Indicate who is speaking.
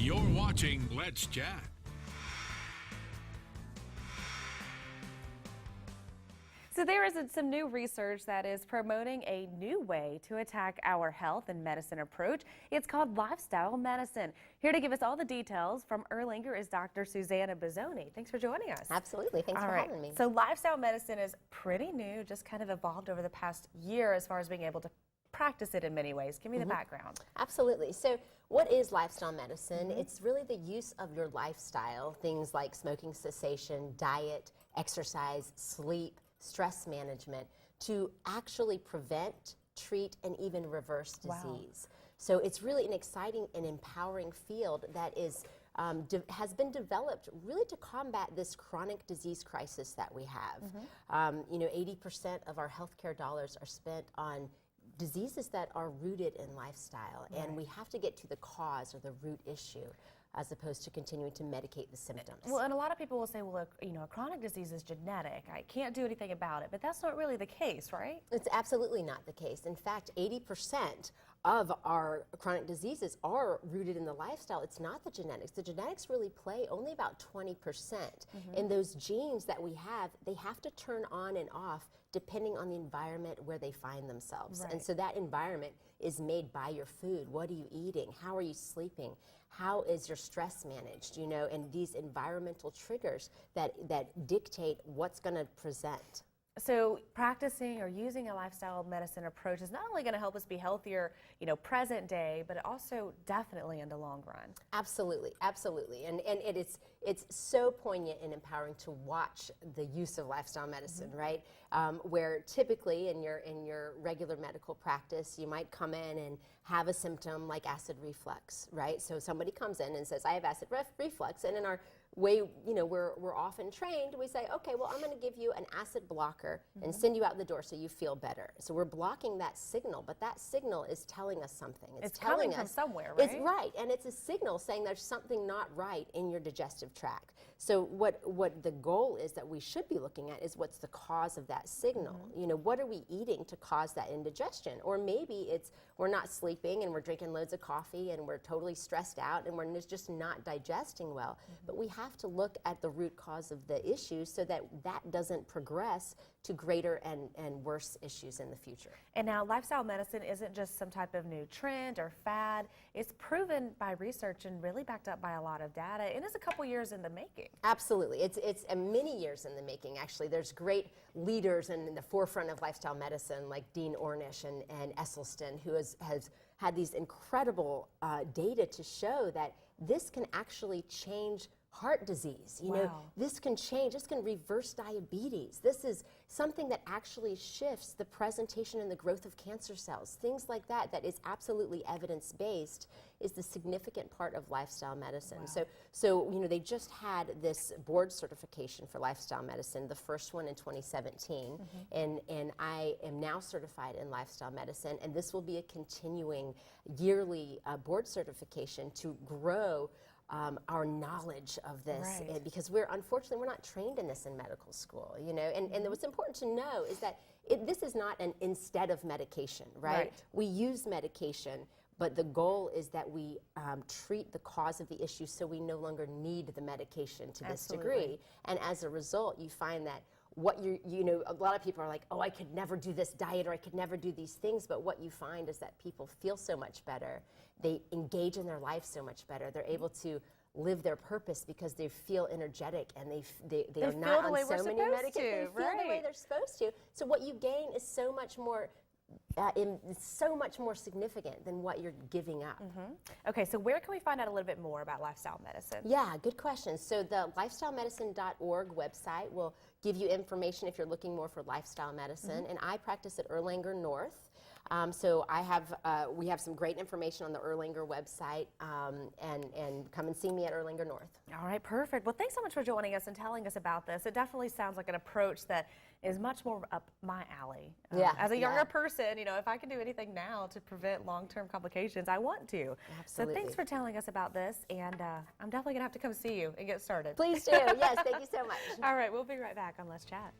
Speaker 1: You're watching Let's Chat.
Speaker 2: So there is some new research that is promoting a new way to attack our health and medicine approach. It's called lifestyle medicine. Here to give us all the details from Erlanger is Dr. Susanna Bizzoni. Thanks for joining us.
Speaker 3: Absolutely. Thanks for having me.
Speaker 2: So lifestyle medicine is pretty new, just kind of evolved over the past year as far as being able to practice it in many ways. Give me the background.
Speaker 3: Absolutely. So what is lifestyle medicine? It's really the use of your lifestyle, things like smoking cessation, diet, exercise, sleep, stress management, to actually prevent, treat, and even reverse disease. So it's really an exciting and empowering field that is has been developed really to combat this chronic disease crisis that we have. You know, 80% of our healthcare dollars are spent on diseases that are rooted in lifestyle, and we have to get to the cause or the root issue as opposed to continuing to medicate the symptoms.
Speaker 2: Well, and a lot of people will say, well, you know, a chronic disease is genetic. I can't do anything about it, but that's not really the case, right?
Speaker 3: It's absolutely not the case. In fact, 80% of our chronic diseases are rooted in the lifestyle. It's not the genetics. The genetics really play only about 20%. And those genes that we have, they have to turn on and off depending on the environment where they find themselves. And so that environment is made by your food. What are you eating? How are you sleeping? How is your stress managed? You know, and these environmental triggers that dictate what's going to present.
Speaker 2: So practicing or using a lifestyle medicine approach is not only going to help us be healthier, you know, present day, but also definitely in the long run.
Speaker 3: Absolutely, absolutely. And it's so poignant and empowering to watch the use of lifestyle medicine, right? Where typically in your regular medical practice, you might come in and have a symptom like acid reflux, right? So somebody comes in and says, I have acid reflux, and in our way, you know, we're often trained, we say, okay, well, I'm going to give you an acid blocker and send you out the door so you feel better. So we're blocking that signal, but that signal is telling us something.
Speaker 2: It's
Speaker 3: telling
Speaker 2: coming
Speaker 3: us
Speaker 2: from somewhere, right?
Speaker 3: It's right, and it's a signal saying there's something not right in your digestive tract. So what the goal is that we should be looking at is what's the cause of that signal. You know, what are we eating to cause that indigestion? Or maybe it's we're not sleeping and we're drinking loads of coffee and we're totally stressed out and we're just not digesting well. But we have to look at the root cause of the issue so that that doesn't progress to greater and worse issues in the future.
Speaker 2: And now lifestyle medicine isn't just some type of new trend or fad. It's proven by research and really backed up by a lot of data, and it's a couple years in the making.
Speaker 3: Absolutely. It's many years in the making, actually. There's great leaders in the forefront of lifestyle medicine like Dean Ornish and Esselstyn, who has had these incredible data to show that this can actually change heart disease. You know, this can change, this can reverse diabetes. This is something that actually shifts the presentation and the growth of cancer cells. Things like that, that is absolutely evidence-based, is the significant part of lifestyle medicine. So, you know, they just had this board certification for lifestyle medicine, the first one in 2017, and I am now certified in lifestyle medicine, and this will be a continuing yearly board certification to grow our knowledge of this, because unfortunately we're not trained in this in medical school, you know, and what's important to know is that this is not an instead of medication, right? We use medication, but the goal is that we treat the cause of the issue so we no longer need the medication to this degree, and as a result you find that you know, a lot of people are like, oh, I could never do this diet or I could never do these things, but what you find is that people feel so much better, they engage in their life so much better, they're able to live their purpose because they feel energetic and they are not on so many medications. They feel the way they're supposed to. So what you gain is so much more significant than what you're giving up.
Speaker 2: Okay, so where can we find out a little bit more about lifestyle medicine?
Speaker 3: Yeah, good question. So the lifestylemedicine.org website will give you information if you're looking more for lifestyle medicine, and I practice at Erlanger North. So we have some great information on the Erlanger website, and come and see me at Erlanger North.
Speaker 2: All right, perfect. Well, thanks so much for joining us and telling us about this. It definitely sounds like an approach that is much more up my alley. As a younger person, you know, if I can do anything now to prevent long-term complications, I want to.
Speaker 3: Absolutely.
Speaker 2: So thanks for telling us about this, and I'm definitely going to have to come see you and get started.
Speaker 3: Please do. Yes, thank you so much.
Speaker 2: All right, we'll be right back on Let's Chat.